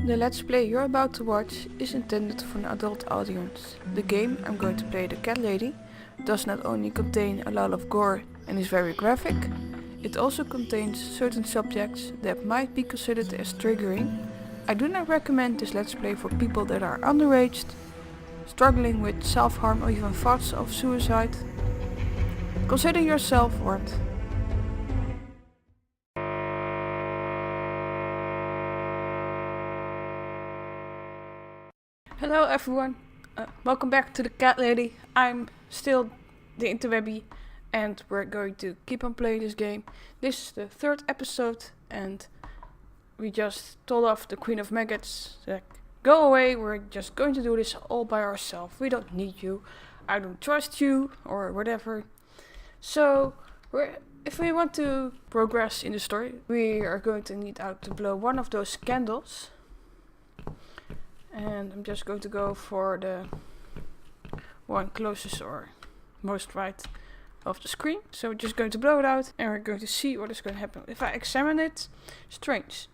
The Let's Play you're about to watch is intended for an adult audience. The game I'm going to play, The Cat Lady, does not only contain a lot of gore and is very graphic, it also contains certain subjects that might be considered as triggering. I do not recommend this Let's Play for people that are underaged, struggling with self-harm or even thoughts of suicide. Consider yourself warned. Hello everyone, welcome back to The Cat Lady. I'm still the InterWebby and we're going to keep on playing this game. This is the third episode and we just told off the Queen of Maggots that go away, we're just going to do this all by ourselves. We don't need you, I don't trust you or whatever. So if we want to progress in the story, we are going to need out to blow one of those candles. And I'm just going to go for the one closest or most right of the screen. So we're just going to blow it out and we're going to see what is going to happen. If I examine it, strange.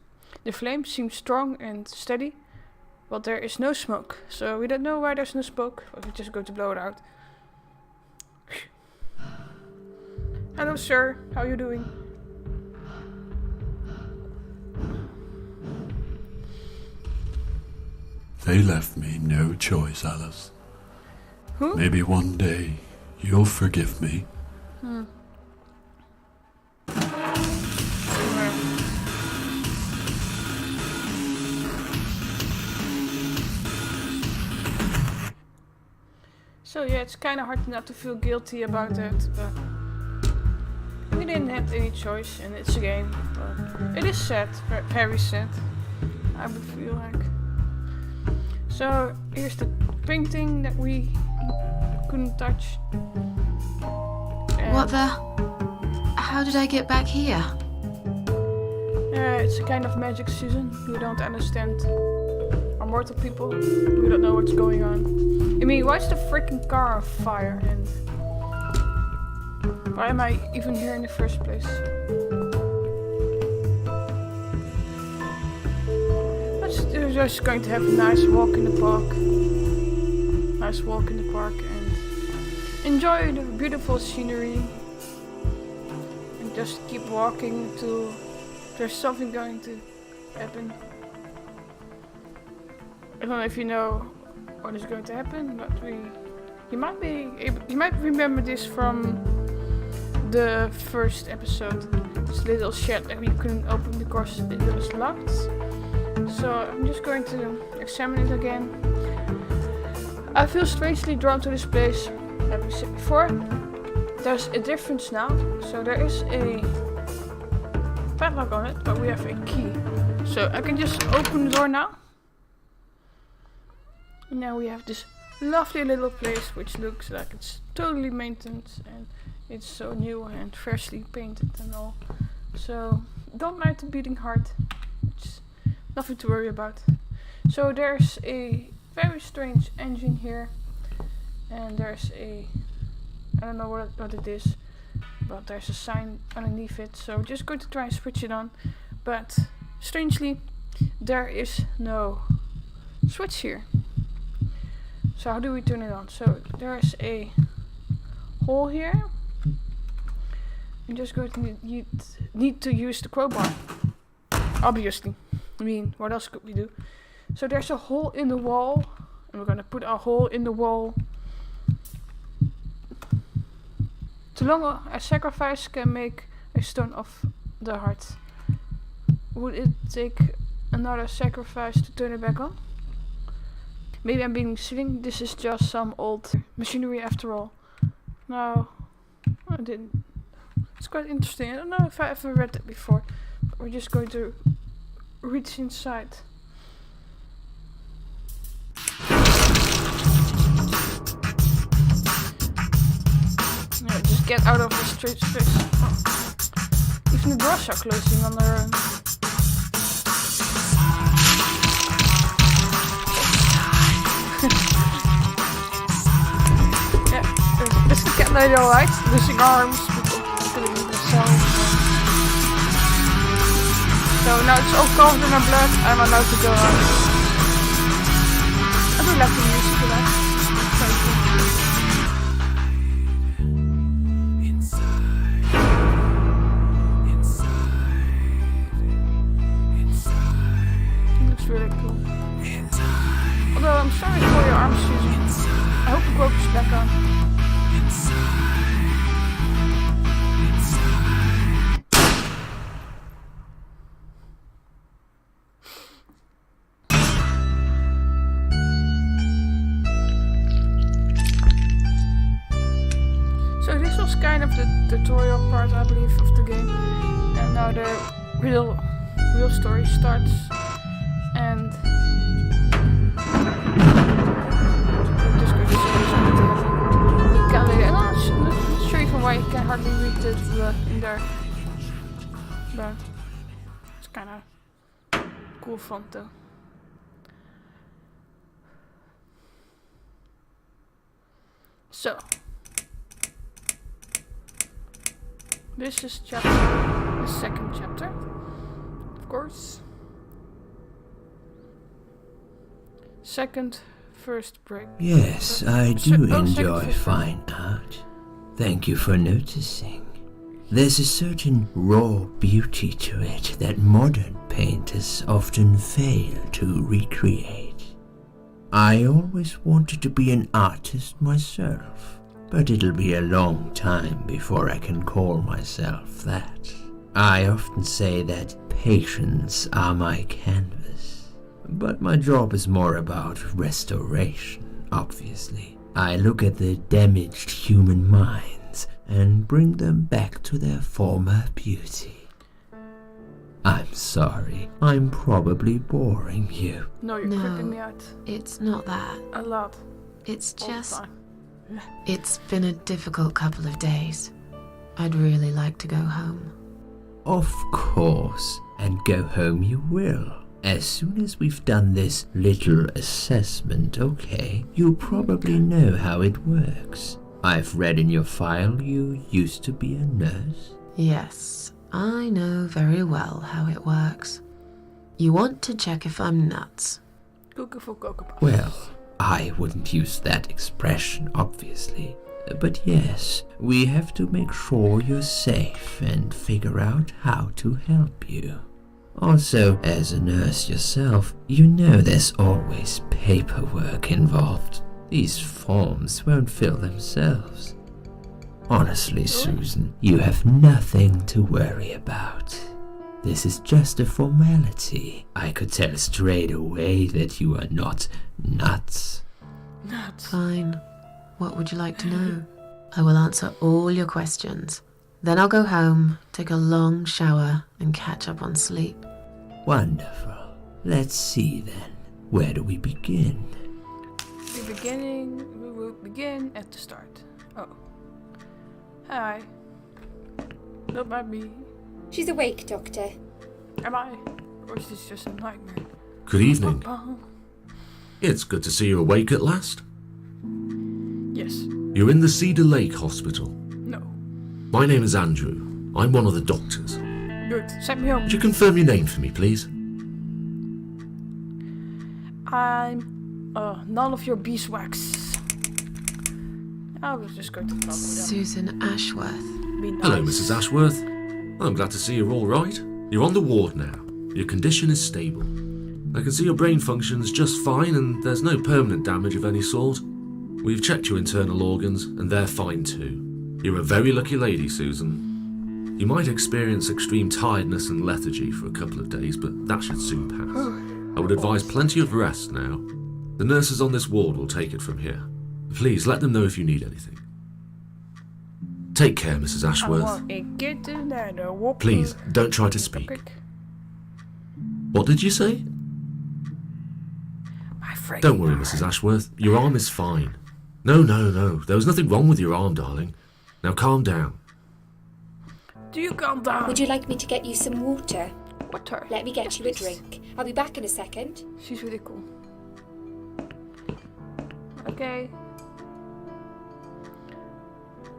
The flame seems strong and steady, but there is no smoke. So we don't know why there's no smoke, but we're just going to blow it out. Hello sir, how are you doing? They left me no choice, Alice. Who? Maybe one day you'll forgive me. So yeah, it's kind of hard not to feel guilty about that, but we didn't have any choice and it's a game. But it is sad, very sad, I would feel like. So here's the painting that we couldn't touch. And What the? How did I get back here? it's a kind of magic season. We don't understand our mortal people. We don't know what's going on. I mean, why is the freaking car on fire? And why am I even here in the first place? We're just going to have a nice walk in the park. Nice walk in the park and enjoy the beautiful scenery. And just keep walking till there's something going to happen. I don't know if you know what is going to happen, but you might remember this from the first episode. This little shed that we couldn't open because it was locked. So I'm just going to examine it again. I feel strangely drawn to this place, like we said before. There's a difference now. So there is a padlock on it, but we have a key. So I can just open the door now. And now we have this lovely little place which looks like it's totally maintained and it's so new and freshly painted and all. So don't mind the beating heart. It's nothing to worry about. So there's a very strange engine here, and there's I don't know what it is, but there's a sign underneath it. So I'm just going to try and switch it on, but strangely there is no switch here. So how do we turn it on? So there's a hole here. I'm just going to need to use the crowbar, obviously. I mean, what else could we do? So there's a hole in the wall, and we're gonna put our hole in the wall. Too long a sacrifice can make a stone of the heart. Would it take another sacrifice to turn it back on? Maybe I'm being silly. This is just some old machinery after all. No, I didn't. It's quite interesting. I don't know if I ever read that before. But we're just going to reach inside. Yeah, just get out of the straight space. Oh. Even the doors are closing on their own. Yeah, is the cat lady alright? Losing arms, people killing themselves. So now it's all covered in her blood. I'm allowed to go out. I do like the music for that. Thank you. It looks really cool. Although I'm sorry for your arms, Susan. I hope the growth is back on. So this was kind of the tutorial part, I believe, of the game. And now the real story starts. And I'm not sure even why you can hardly read it in there. But it's kind of cool font though. So this is the second chapter, of course. First break. Yes, I do enjoy fine art. Thank you for noticing. There's a certain raw beauty to it that modern painters often fail to recreate. I always wanted to be an artist myself, but it'll be a long time before I can call myself that. I often say that patients are my canvas, but my job is more about restoration, obviously. I look at the damaged human minds and bring them back to their former beauty. I'm sorry, I'm probably boring you. No, you're creeping me out. It's not that. A lot. It's All the just... time. It's been a difficult couple of days. I'd really like to go home. Of course, and go home you will. As soon as we've done this little assessment, okay? You probably know how it works. I've read in your file you used to be a nurse. Yes, I know very well how it works. You want to check if I'm nuts. Cookie for Cocoa Puffs. Well, I wouldn't use that expression, obviously. But yes, we have to make sure you're safe and figure out how to help you. Also, as a nurse yourself, you know there's always paperwork involved. These forms won't fill themselves. Honestly, Susan, you have nothing to worry about. This is just a formality. I could tell straight away that you are not nuts. Nuts. Fine. What would you like to know? I will answer all your questions. Then I'll go home, take a long shower, and catch up on sleep. Wonderful. Let's see then. Where do we begin? We will begin at the start. Oh. Hi. Not by me. She's awake, Doctor. Am I? Or is this just a nightmare? Good evening. Oh. It's good to see you awake at last. Yes. You're in the Cedar Lake Hospital. No. My name is Andrew. I'm one of the doctors. Good. Send me home. Would you confirm your name for me, please? I'm none of your beeswax. I was just going to talk with them. Susan Ashworth. Be nice. Hello, Mrs. Ashworth. I'm glad to see you're all right. You're on the ward now. Your condition is stable. I can see your brain functions just fine and there's no permanent damage of any sort. We've checked your internal organs and they're fine too. You're a very lucky lady, Susan. You might experience extreme tiredness and lethargy for a couple of days, but that should soon pass. I would advise plenty of rest now. The nurses on this ward will take it from here. Please let them know if you need anything. Take care, Mrs. Ashworth. Please, don't try to speak. What did you say? Don't worry, Mrs. Ashworth. Your arm is fine. No. There was nothing wrong with your arm, darling. Now calm down. Do you calm down? Would you like me to get you some water? Water. Let me get Yes, you a please. drink. I'll be back in a second. She's really cool. Okay.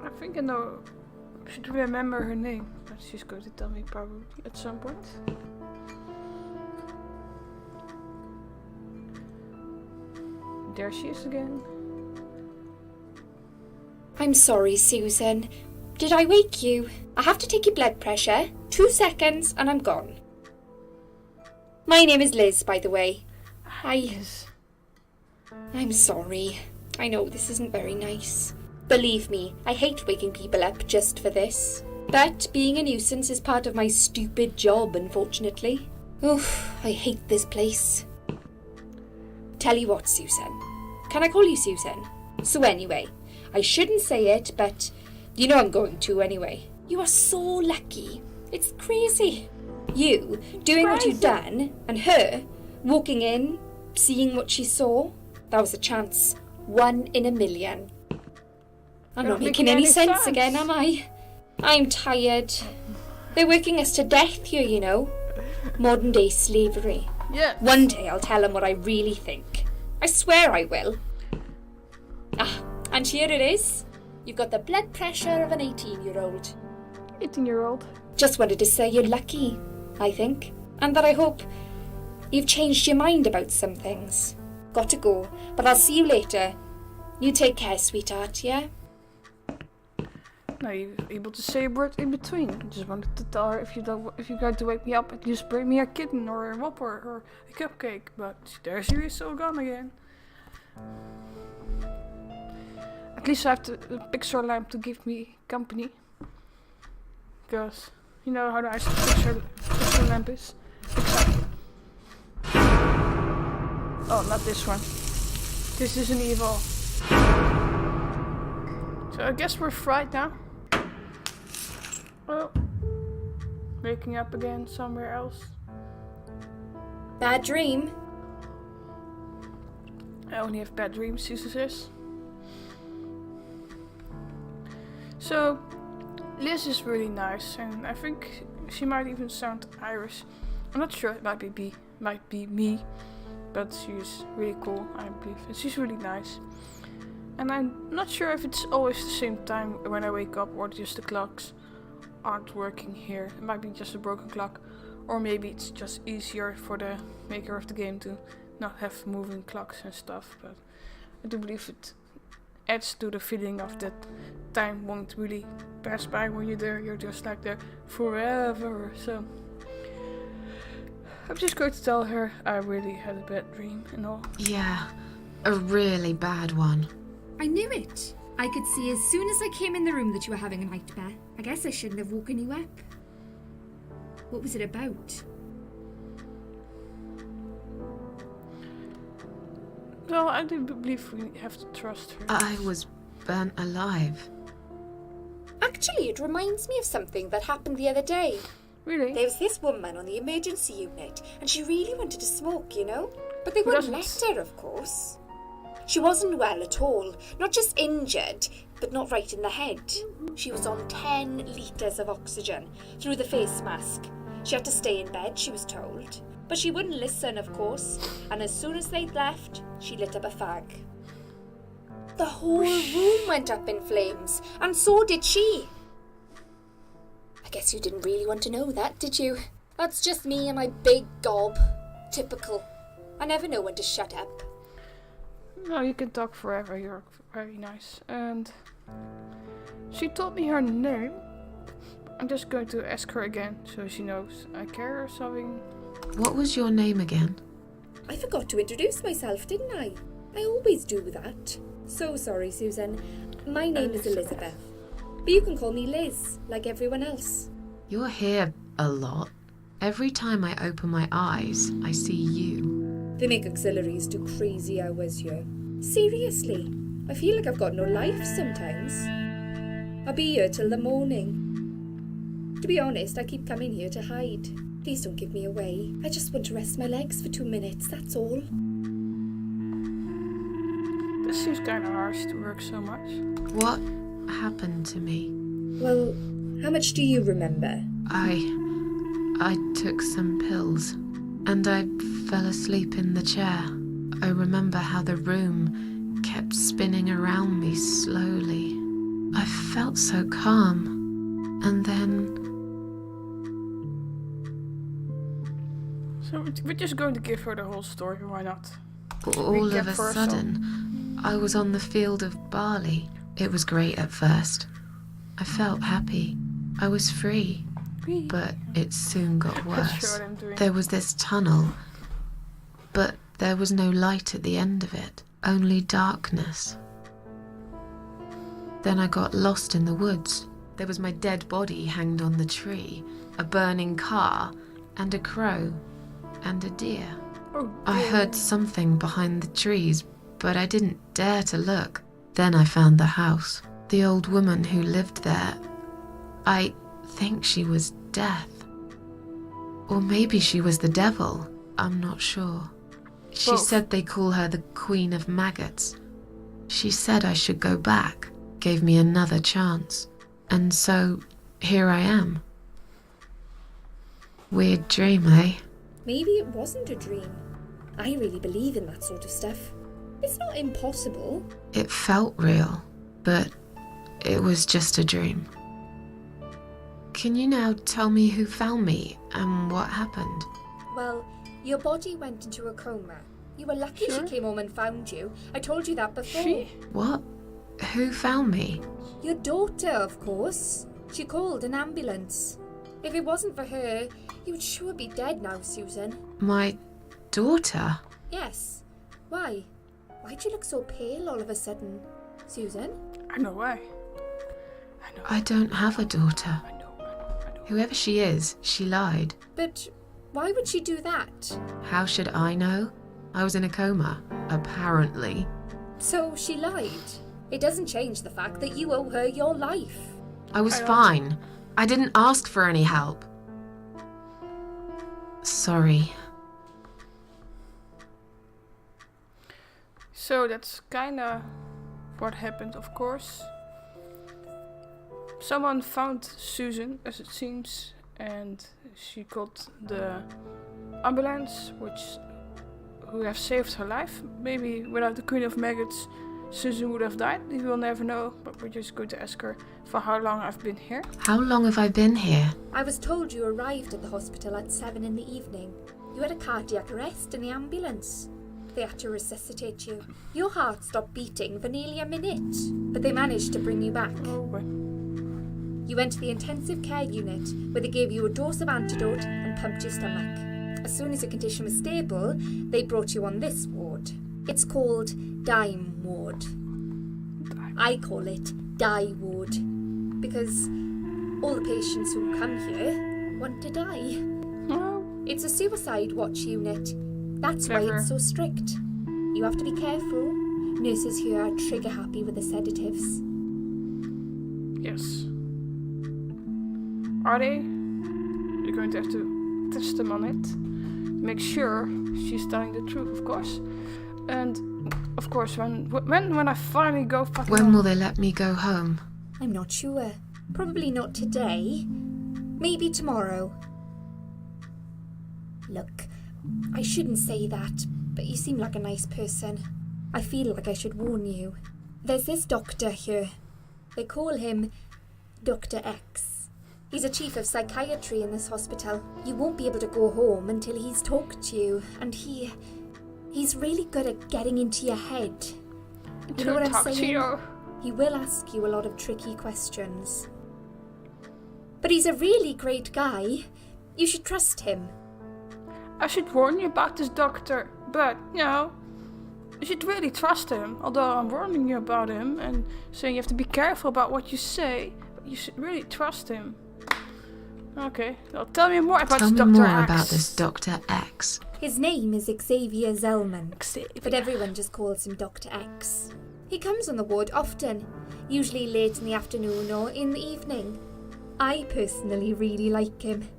I think I know. I should remember her name, but she's going to tell me probably at some point. there she is again. I'm sorry, Susan. Did I wake you? I have to take your blood pressure. 2 seconds and I'm gone. My name is Liz, by the way. Liz. I'm sorry. I know this isn't very nice. Believe me, I hate waking people up just for this. But being a nuisance is part of my stupid job, unfortunately. Oof, I hate this place. Tell you what, Susan. Can I call you Susan? So anyway, I shouldn't say it, but you know I'm going to anyway. You are so lucky. It's crazy. You doing what you've done, and her walking in, seeing what she saw. That was a chance. 1 in a million. I'm not making any sense again, am I? I'm tired. They're working us to death here, you know. Modern day slavery. Yeah. One day I'll tell them what I really think. I swear I will. Ah, and here it is. You've got the blood pressure of an 18-year-old. 18-year-old. Just wanted to say you're lucky, I think. And that I hope you've changed your mind about some things. Got to go, but I'll see you later. You take care, sweetheart, yeah? Now you're able to say a word in between. I just wanted to tell her if you're going to wake me up, at least bring me a kitten or a whopper or a cupcake. But there she is, all gone again. At least I have the picture lamp to give me company. Because you know how nice the picture lamp is. Exactly. Oh, not this one. This is an evil. So I guess we're fried now. Well, waking up again somewhere else. Bad dream? I only have bad dreams, Susan says. So, Liz is really nice, and I think she might even sound Irish. I'm not sure, it might be me, but she's really cool, I believe, and she's really nice. And I'm not sure if it's always the same time when I wake up, or just the clocks aren't working here. It might be just a broken clock, or maybe it's just easier for the maker of the game to not have moving clocks and stuff. But I do believe it adds to the feeling of that time won't really pass by when you're there. You're just like there forever. So I'm just going to tell her I really had a bad dream and all. Yeah, a really bad one. I knew it. I could see as soon as I came in the room that you were having a nightmare. I guess I shouldn't have woken you up. What was it about? Well, I do believe we have to trust her. I was burnt alive. Actually, it reminds me of something that happened the other day. Really? There was this woman on the emergency unit, and she really wanted to smoke, you know? But they wouldn't let her, of course. She wasn't well at all, not just injured, but not right in the head. She was on 10 litres of oxygen through the face mask. She had to stay in bed, she was told. But she wouldn't listen, of course, and as soon as they'd left, she lit up a fag. The whole room went up in flames, and so did she. I guess you didn't really want to know that, did you? That's just me and my big gob. Typical. I never know when to shut up. No, you can talk forever. You're very nice. And she told me her name. I'm just going to ask her again so she knows I care or something. What was your name again? I forgot to introduce myself, didn't I? I always do that. So sorry, Susan. My name is Elizabeth. But you can call me Liz, like everyone else. You're here a lot. Every time I open my eyes, I see you. They make auxiliaries do crazy hours here. Seriously, I feel like I've got no life sometimes. I'll be here till the morning. To be honest, I keep coming here to hide. Please don't give me away. I just want to rest my legs for 2 minutes, that's all. This seems kind of harsh to work so much. What happened to me? Well, how much do you remember? I took some pills and I fell asleep in the chair. I remember how the room kept spinning around me slowly. I felt so calm, and then... So we're just going to give her the whole story, why not? all of recap a for ourselves. sudden, I was on the field of barley. It was great at first. I felt happy. I was free. But it soon got That's worse. what I'm doing. There was this tunnel, but there was no light at the end of it, only darkness. Then I got lost in the woods. There was my dead body hanged on the tree, a burning car, and a crow, and a deer. Oh, I dear. heard something behind the trees, but I didn't dare to look. Then I found the house. The old woman who lived there, I think she was Death. Or maybe she was the devil. I'm not sure. She Both. said they call her the Queen of Maggots. She said I should go back, gave me another chance. And so, here I am. Weird dream, eh? Maybe it wasn't a dream. I really believe in that sort of stuff. It's not impossible. It felt real, but it was just a dream. Can you now tell me who found me and what happened? Well, your body went into a coma. You were lucky Sure. she came home and found you. I told you that before. She? What? Who found me? Your daughter, of course. She called an ambulance. If it wasn't for her, you would sure be dead now, Susan. My daughter? Yes. Why? Why'd you look so pale all of a sudden, Susan? I know why. I don't have a daughter. I know. Whoever she is, she lied. But why would she do that? How should I know? I was in a coma, apparently. So she lied. It doesn't change the fact that you owe her your life. I was I don't- fine. I didn't ask for any help. Sorry. So that's kinda what happened, of course. Someone found Susan, as it seems, and she called the ambulance, who have saved her life. Maybe without the Queen of Maggots, Susan would have died. We will never know, but we're just going to ask her for how long I've been here. How long have I been here? I was told you arrived at the hospital at 7 in the evening. You had a cardiac arrest in the ambulance. They had to resuscitate you. Your heart stopped beating for nearly a minute, but they managed to bring you back. Oh, but You went to the intensive care unit, where they gave you a dose of antidote and pumped your stomach. As soon as your condition was stable, they brought you on this ward. It's called Dime Ward. I call it Die Ward, because all the patients who come here want to die. oh, It's a suicide watch unit. That's why Clever. it's so strict. You have to be careful. Nurses here are trigger happy with the sedatives. yes. Are they? You're going to have to test them on it. Make sure she's telling the truth, of course. And of course, when I finally go fucking When home- will they let me go home? I'm not sure. Probably not today. Maybe tomorrow. Look, I shouldn't say that, but you seem like a nice person. I feel like I should warn you. There's this doctor here. They call him Dr. X. He's a chief of psychiatry in this hospital. You won't be able to go home until he's talked to you, and he's really good at getting into your head. You know what I'm talk to saying? you. He will ask you a lot of tricky questions. But he's a really great guy. You should trust him. I should warn you about this doctor, but you should really trust him. Although I'm warning you about him and saying you have to be careful about what you say, but you should really trust him. Okay, well, tell me more about Tell this me Dr. more X. about this Dr. X. His name is Xavier Zellman, Xavier. but everyone just calls him Dr. X. He comes on the ward often, usually late in the afternoon or in the evening. I personally really like him,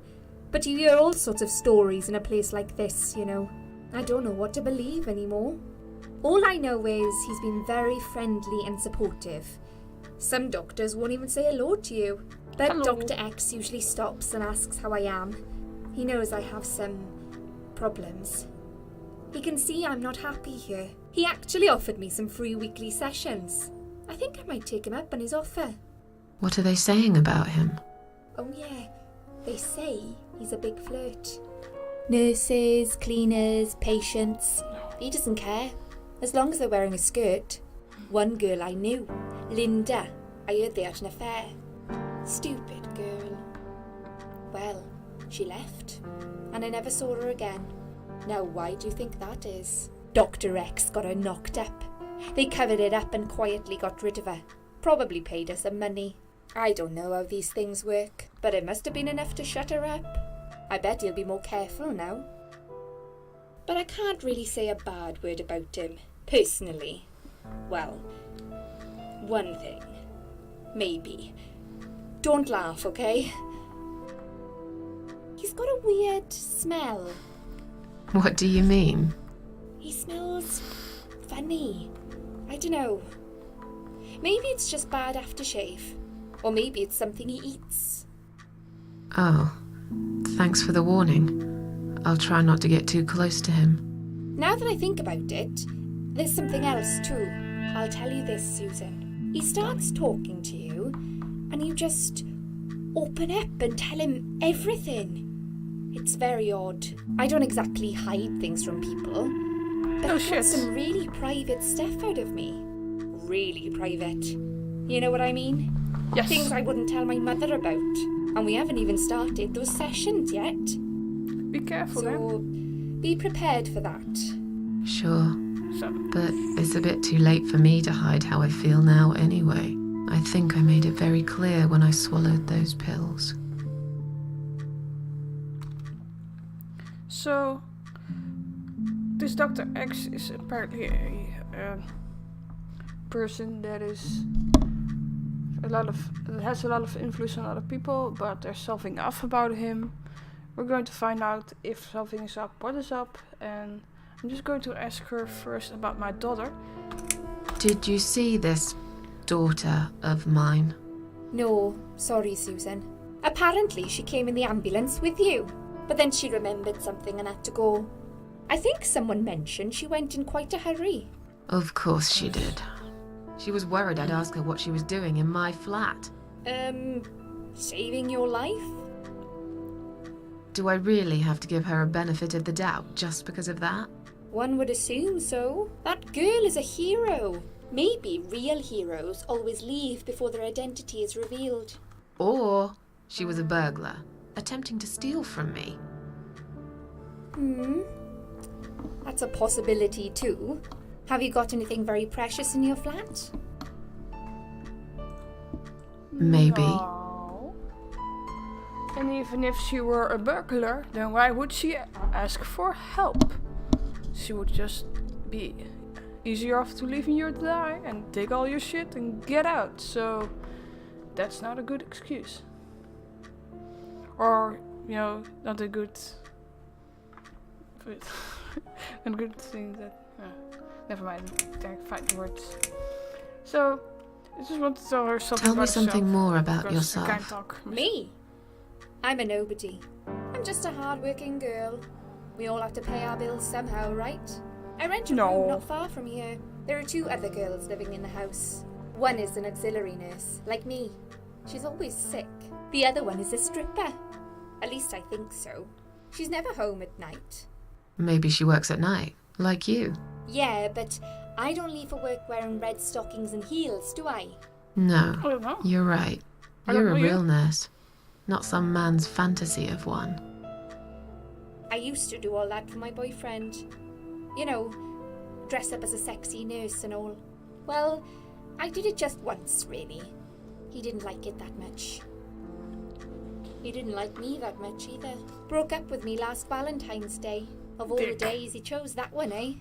but you hear all sorts of stories in a place like this, you know. I don't know what to believe anymore. All I know is he's been very friendly and supportive. Some doctors won't even say hello to you, but Hello. Dr. X usually stops and asks how I am. He knows I have some problems. He can see I'm not happy here. He actually offered me some free weekly sessions. I think I might take him up on his offer. What are they saying about him? Oh yeah, they say he's a big flirt. Nurses, cleaners, patients. He doesn't care, as long as they're wearing a skirt. One girl I knew, Linda, I heard they had an affair. Stupid girl. Well, she left, and I never saw her again. Now why do you think that is? Dr. X got her knocked up. They covered it up and quietly got rid of her. Probably paid her some money. I don't know how these things work, but it must have been enough to shut her up. I bet he'll be more careful now. But I can't really say a bad word about him, personally. Well, one thing. Maybe. Don't laugh, okay? He's got a weird smell. What do you mean? He smells funny. I don't know. Maybe it's just bad aftershave. Or maybe it's something he eats. Oh, thanks for the warning. I'll try not to get too close to him. Now that I think about it, there's something else too. I'll tell you this, Susan. He starts talking to you, and you just open up and tell him everything. It's very odd. I don't exactly hide things from people, but Oh, he shit. gets some really private stuff out of me. Really private. You know what I mean? Yes. Things I wouldn't tell my mother about. And we haven't even started those sessions yet. Be careful then. So be prepared for that. Sure, So, but it's a bit too late for me to hide how I feel now anyway. I think I made it very clear when I swallowed those pills. so this Dr. X is apparently a person that has a lot of influence on other people, but there's something off about him. We're going to find out if something is up, what is up, and I'm just going to ask her first about my daughter. Did you see this daughter of mine? No, sorry, Susan. Apparently she came in the ambulance with you, but then she remembered something and had to go. I think someone mentioned she went in quite a hurry. Of course she did. She was worried I'd ask her what she was doing in my flat. Saving your life? Do I really have to give her a benefit of the doubt just because of that? One would assume so. That girl is a hero. Maybe real heroes always leave before their identity is revealed. Or she was a burglar, attempting to steal from me. That's a possibility too. Have you got anything very precious in your flat? Maybe. No. And even if she were a burglar, then why would she ask for help? She would just be easier off to leaving you to die and take all your shit and get out. So that's not a good excuse. Or, not a good a good thing that never mind, can't find the words. So I just want to tell her something Tell about me something herself, more about because I can't yourself. talk. Me? I'm a nobody. I'm just a hard-working girl. We all have to pay our bills somehow, right? I rent a No. room not far from here. There are 2 other girls living in the house. One is an auxiliary nurse, like me. She's always sick. The other one is a stripper. At least I think so. She's never home at night. Maybe she works at night, like you. Yeah, but I don't leave for work wearing red stockings and heels, do I? No, I don't know. you're right. I don't You're a know you. real nurse, not some man's fantasy of one. I used to do all that for my boyfriend. You know, dress up as a sexy nurse and all. Well, I did it just once, really. He didn't like it that much. He didn't like me that much either. Broke up with me last Valentine's Day. Of all the Dick. days, he chose that one, eh?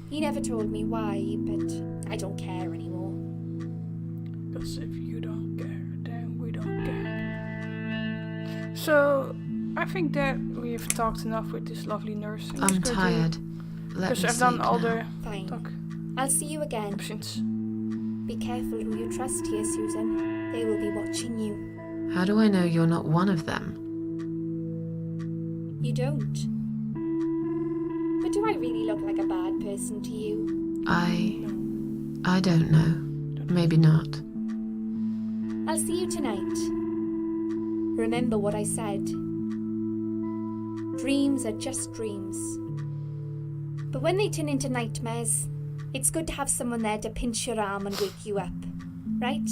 He never told me why, but I don't care anymore. Because if you don't care, then we don't care. So I think that we have talked enough with this lovely nurse. I'm tired. Let Because me I've done sleep all now. the Fine. talk I'll see you again. options. Be careful who you trust here, Susan. They will be watching you. How do I know you're not one of them? You don't. But do I really look like a bad person to you? I don't know. Maybe not. I'll see you tonight. Remember what I said. Dreams are just dreams. But when they turn into nightmares, it's good to have someone there to pinch your arm and wake you up, right?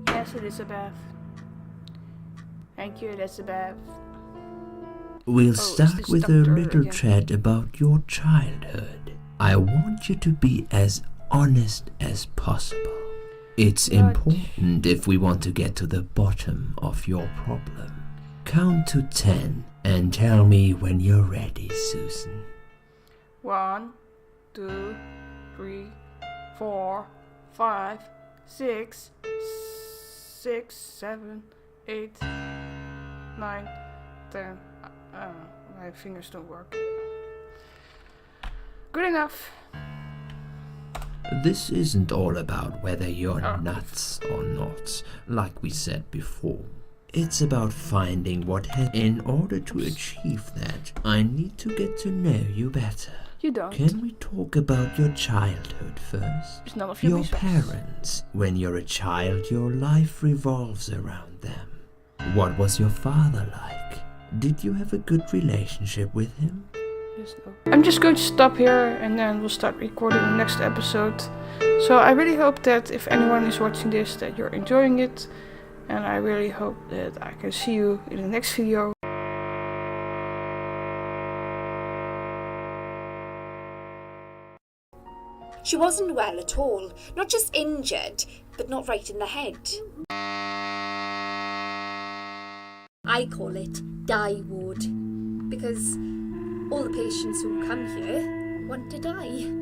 Yes, Elizabeth. Thank you, Elizabeth. We'll it's start this with a doctor little again. chat about your childhood. I want you to be as honest as possible. It's But- important if we want to get to the bottom of your problem. Count to 10 and tell me when you're ready, Susan. 1, 2, 3, 4, 5, 6, 7, 8, 9, 10. My fingers don't work. Good enough. This isn't all about whether you're Oh. nuts or not, like we said before. It's about finding what in order to achieve that, I need to get to know you better. You don't. Can we talk about your childhood first? It's none of your Your business. parents. When you're a child, your life revolves around them. What was your father like? Did you have a good relationship with him? Yes, no. I'm just going to stop here and then we'll start recording the next episode. So I really hope that if anyone is watching this that you're enjoying it. And I really hope that I can see you in the next video. She wasn't well at all. Not just injured, but not right in the head. I call it die ward. Because all the patients who come here want to die.